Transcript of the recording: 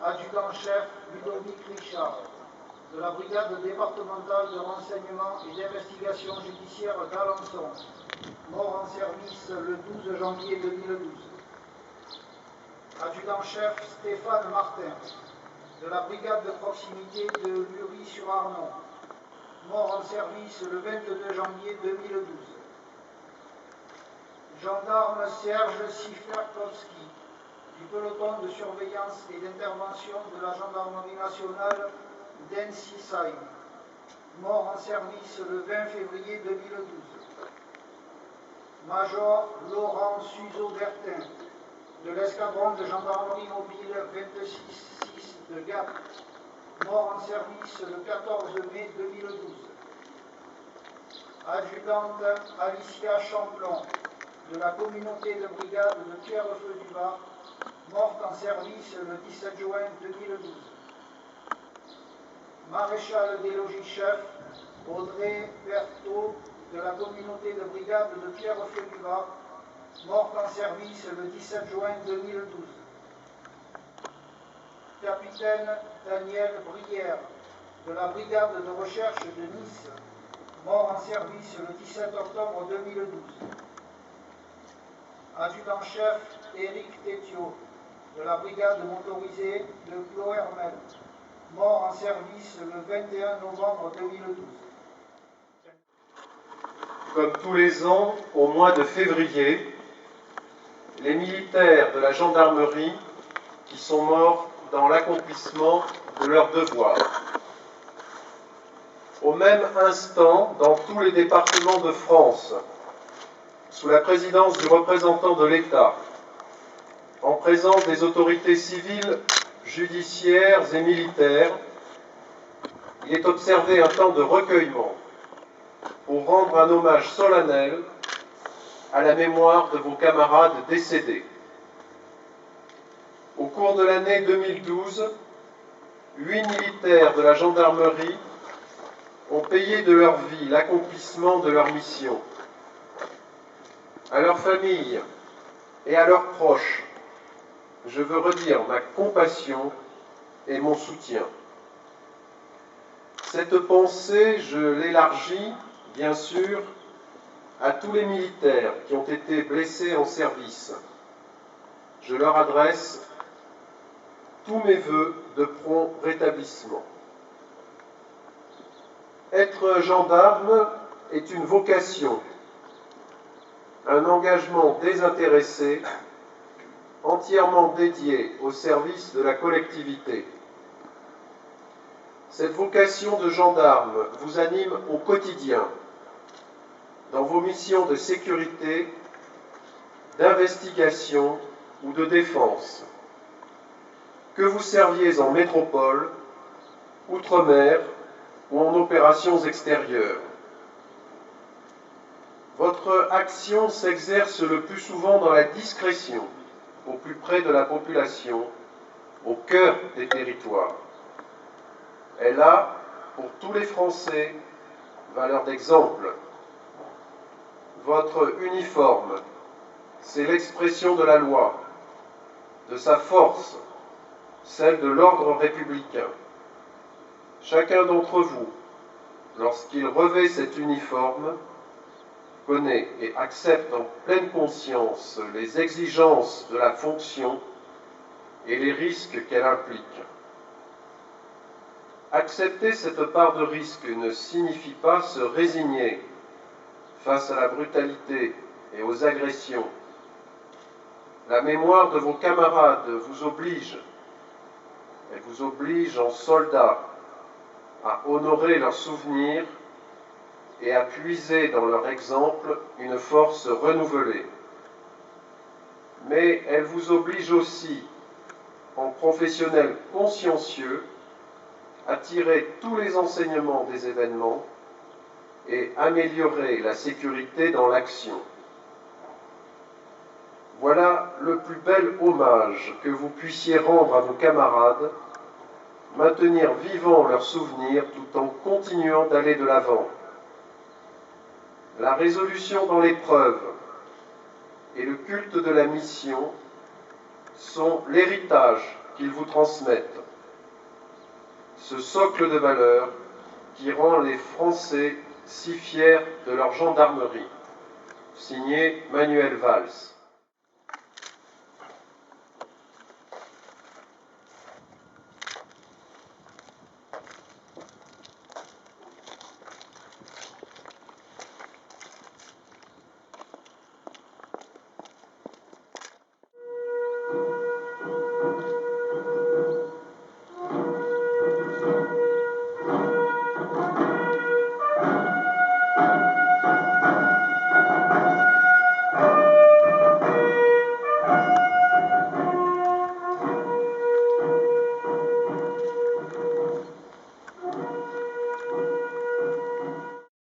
Adjudant-chef Ludovic Richard, de la brigade départementale de renseignement et d'investigation judiciaire d'Alençon, mort en service le 12 janvier 2012. Adjudant-chef Stéphane Martin, de la brigade de proximité de Lury-sur-Arnon, mort en service le 22 janvier 2012. Gendarme Serge Siferkowski, du peloton de surveillance et d'intervention de la gendarmerie nationale d'Ensisheim, mort en service le 20 février 2012. Major Laurent Suzeau-Bertin, de l'escadron de gendarmerie mobile 26-6 de Gap, mort en service le 14 mai 2012. Adjudante Alicia Champlon, de la communauté de brigade de Pierrefeu-du-Bas, morte en service le 17 juin 2012. Maréchal des logis-chefs Audrey Berthaud, de la communauté de brigade de Pierrefeu-du-Bas, morte en service le 17 juin 2012. Capitaine Daniel Brière, de la brigade de recherche de Nice, mort en service le 17 octobre 2012. Adjudant-chef Éric Tétiot, de la brigade motorisée de Ploermel, mort en service le 21 novembre 2012. Comme tous les ans, au mois de février, les militaires de la gendarmerie qui sont morts dans l'accomplissement de leurs devoirs. Au même instant, dans tous les départements de France, sous la présidence du représentant de l'État, en présence des autorités civiles, judiciaires et militaires, il est observé un temps de recueillement pour rendre un hommage solennel à la mémoire de vos camarades décédés. Au cours de l'année 2012, 8 militaires de la gendarmerie ont payé de leur vie l'accomplissement de leur mission. À leurs familles et à leurs proches, je veux redire ma compassion et mon soutien. Cette pensée, je l'élargis, bien sûr, à tous les militaires qui ont été blessés en service. Je leur adresse tous mes vœux de prompt rétablissement. Être gendarme est une vocation, un engagement désintéressé, entièrement dédié au service de la collectivité. Cette vocation de gendarme vous anime au quotidien, dans vos missions de sécurité, d'investigation ou de défense, que vous serviez en métropole, outre-mer ou en opérations extérieures. Votre action s'exerce le plus souvent dans la discrétion, au plus près de la population, au cœur des territoires. Elle a, pour tous les Français, valeur d'exemple. Votre uniforme, c'est l'expression de la loi, de sa force, celle de l'ordre républicain. Chacun d'entre vous, lorsqu'il revêt cet uniforme, connaît et accepte en pleine conscience les exigences de la fonction et les risques qu'elle implique. Accepter cette part de risque ne signifie pas se résigner face à la brutalité et aux agressions. La mémoire de vos camarades vous oblige, elle vous oblige en soldats à honorer leurs souvenirs et à puiser dans leur exemple une force renouvelée. Mais elle vous oblige aussi, en professionnels consciencieux, à tirer tous les enseignements des événements et améliorer la sécurité dans l'action. Voilà le plus bel hommage que vous puissiez rendre à vos camarades, maintenir vivant leurs souvenirs tout en continuant d'aller de l'avant. La résolution dans l'épreuve et le culte de la mission sont l'héritage qu'ils vous transmettent ce socle de valeurs qui rend les Français si fiers de leur gendarmerie. Signé Manuel Valls.